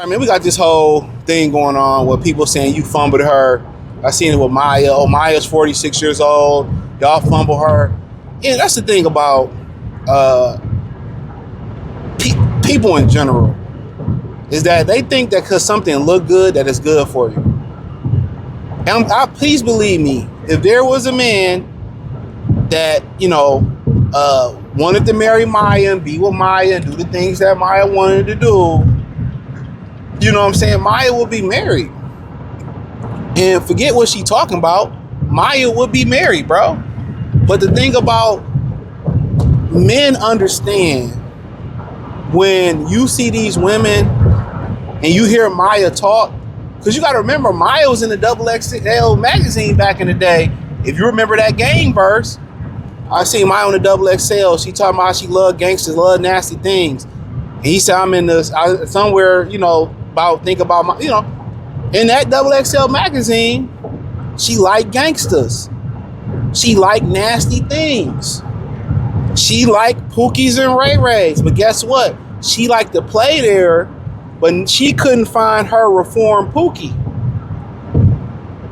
mean, we got this whole thing going on where people saying you fumbled her. I seen it with Maya. Oh, Maya's 46 years old. Y'all fumble her. Yeah, that's the thing about people in general, is that they think that because something look good, that it's good for you. And please believe me, if there was a man that, wanted to marry Maya and be with Maya and do the things that Maya wanted to do, you know what I'm saying, Maya would be married. And forget what she talking about, Maya would be married, bro. But the thing about men understand, when you see these women and you hear Maya talk, because you got to remember, Maya was in the XXL magazine back in the day. If you remember that game verse, I seen Maya on the XXL. She talking about she love gangsters, love nasty things. And he said, I'm in this somewhere, think about my, in that XXL magazine, she liked gangsters. She liked nasty things. She liked Pookies and Ray Rays. But guess what? She liked to play there, but she couldn't find her reformed Pookie.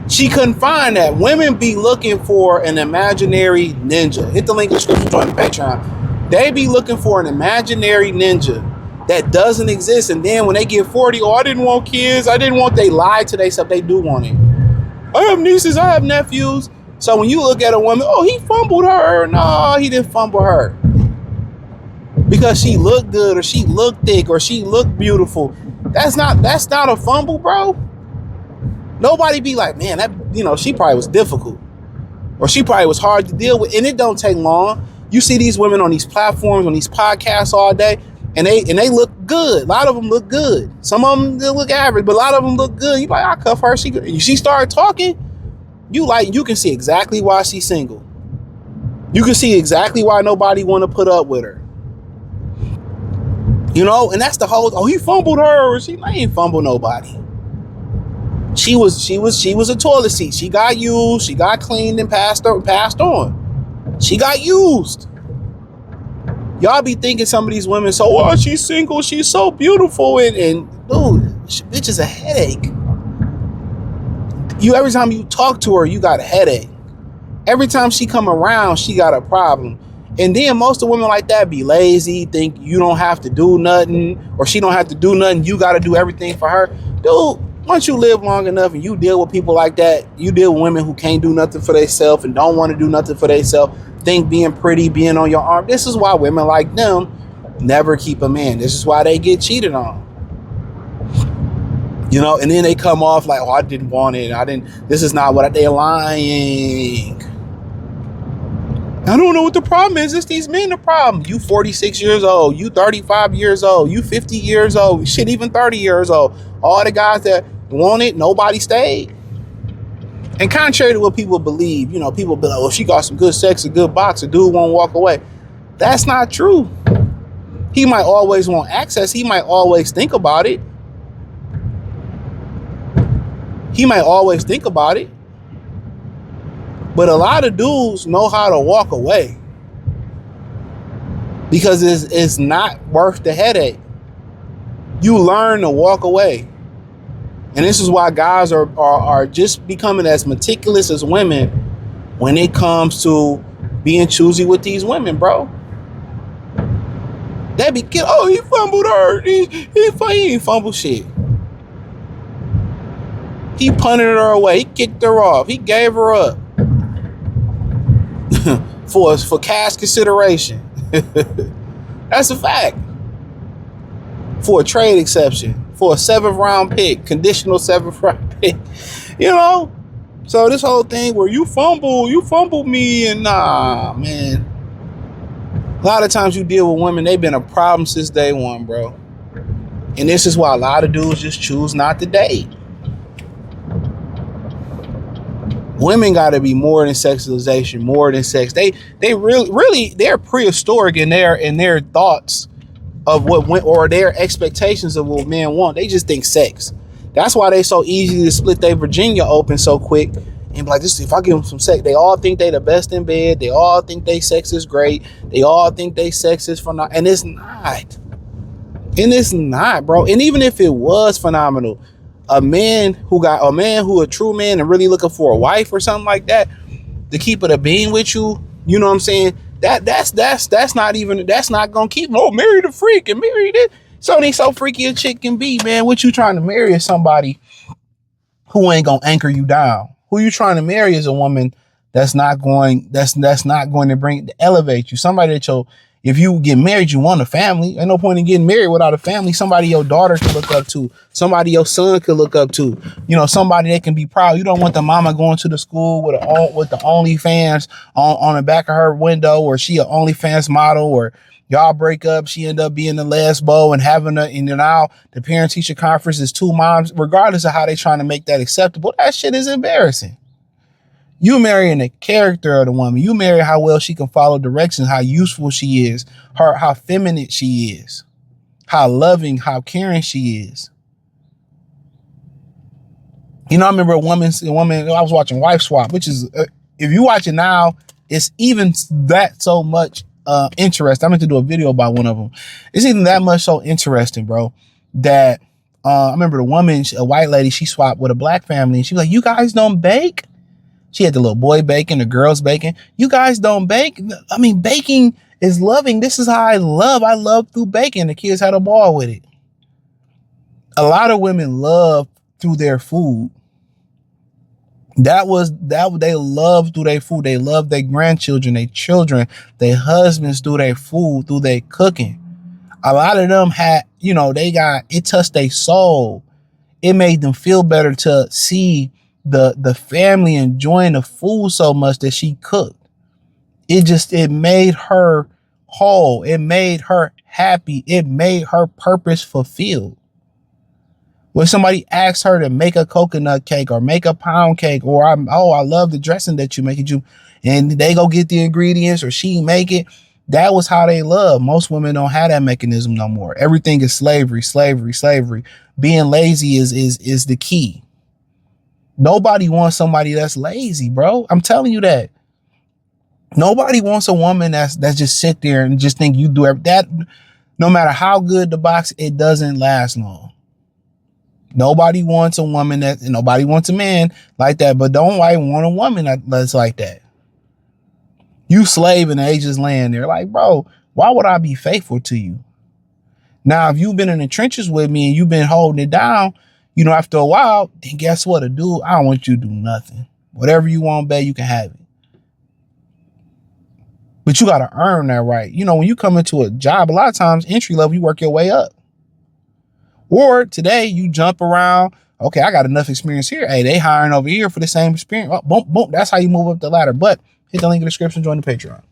She couldn't find that. Women be looking for an imaginary ninja. Hit the link in the description, join the Patreon. They be looking for an imaginary ninja that doesn't exist. And then when they get 40, I didn't want kids. They lie to themselves. They do want it. I have nieces. I have nephews. So when you look at a woman, oh, he fumbled her. No, he didn't fumble her. Because she looked good, or she looked thick, or she looked beautiful. That's not a fumble, bro. Nobody be like, man, that, she probably was difficult, or she probably was hard to deal with. And it don't take long. You see these women on these platforms, on these podcasts all day, and they look good. A lot of them look good. Some of them, they look average, but a lot of them look good. You like, I cuff her. She started talking. You can see exactly why she's single. You can see exactly why nobody want to put up with her. And that's the whole, he fumbled her, or she ain't fumble nobody. She was a toilet seat. She got used, she got cleaned and passed on. She got used. Y'all be thinking some of these women, she's single, she's so beautiful, and dude, bitch is a headache. Every time you talk to her, you got a headache. Every time she come around, she got a problem. And then most of the women like that be lazy, think you don't have to do nothing, or she don't have to do nothing, you got to do everything for her. Dude, once you live long enough and you deal with people like that, you deal with women who can't do nothing for themselves and don't want to do nothing for themselves, think being pretty, being on your arm. This is why women like them never keep a man. This is why they get cheated on. And then they come off like, I didn't want it. This is not what they're lying. I don't know what the problem is. It's these men the problem. You 46 years old. You 35 years old. You 50 years old. Shit, even 30 years old. All the guys that want it, nobody stayed. And contrary to what people believe, people be like, she got some good sex, a good box, a dude won't walk away. That's not true. He might always want access. He might always think about it. But a lot of dudes know how to walk away because it's not worth the headache. You learn to walk away. And this is why guys are just becoming as meticulous as women when it comes to being choosy with these women, bro. They be he fumbled her. He ain't fumbled shit. He punted her away. He kicked her off. He gave her up. for cash consideration. That's a fact. For a trade exception, for a 7th round pick, conditional 7th round pick. So this whole thing where you fumble me, and nah, man. A lot of times you deal with women, they've been a problem since day one, bro. And this is why a lot of dudes just choose not to date. Women got to be more than sexualization, more than sex. They really they're prehistoric in their thoughts of or their expectations of what men want. They just think sex. That's why they so easy to split their Virginia open so quick and be like, this, if I give them some sex, they all think they the best in bed. They all think they sex is great. They all think they sex is phenomenal. And it's not. And it's not, bro. And even if it was phenomenal, a a true man and really looking for a wife or something like that to keep it a being with you, you know what I'm saying? That's not gonna keep. Oh, marry the freak and marry this. So freaky a chick can be, man. What you trying to marry is somebody who ain't gonna anchor you down. Who you trying to marry is a woman that's not going to elevate you. Somebody that if you get married, you want a family. Ain't no point in getting married without a family. Somebody your daughter can look up to. Somebody your son could look up to. Somebody that can be proud. You don't want the mama going to the school with the OnlyFans on the back of her window, or she a OnlyFans model, or y'all break up, she end up being the lesbo and now the parent teacher conference is two moms. Regardless of how they trying to make that acceptable, that shit is embarrassing. You marrying the character of the woman. You marry how well she can follow directions, how useful she is, how feminine she is, how loving, how caring she is. I remember a woman, I was watching Wife Swap, which is, if you watch it now, it's even that so much interesting. I meant to do a video about one of them. It's even that much so interesting, bro, that I remember the woman, a white lady, she swapped with a black family, and she was like, "You guys don't bake?" She had the little boy baking, the girls baking. "You guys don't bake?" I mean, baking is loving. This is how I love. I love through baking. The kids had a ball with it. A lot of women love through their food. They love through their food. They love their grandchildren, their children, their husbands through their food, through their cooking. A lot of them had, it touched their soul. It made them feel better to see the family enjoying the food so much that she cooked. It made her whole. It made her happy. It made her purpose fulfilled. When somebody asks her to make a coconut cake or make a pound cake, or I love the dressing that you make it, and they go get the ingredients, or she make it. That was how they love. Most women don't have that mechanism no more. Everything is slavery. Being lazy is the key. Nobody wants somebody that's lazy, bro. I'm telling you that. Nobody wants a woman that's just sit there and just think you do that. No matter how good the box, it doesn't last long. Nobody wants a woman nobody wants a man like that, but don't want a woman that's like that. You slave in the age's land. They're like, bro, why would I be faithful to you? Now, if you've been in the trenches with me and you've been holding it down, after a while, then guess what? I don't want you to do nothing. Whatever you want, babe, you can have it. But you got to earn that right. When you come into a job, a lot of times entry level, you work your way up. Or today you jump around. Okay, I got enough experience here. Hey, they hiring over here for the same experience. Oh, boom, boom. That's how you move up the ladder. But hit the link in the description, join the Patreon.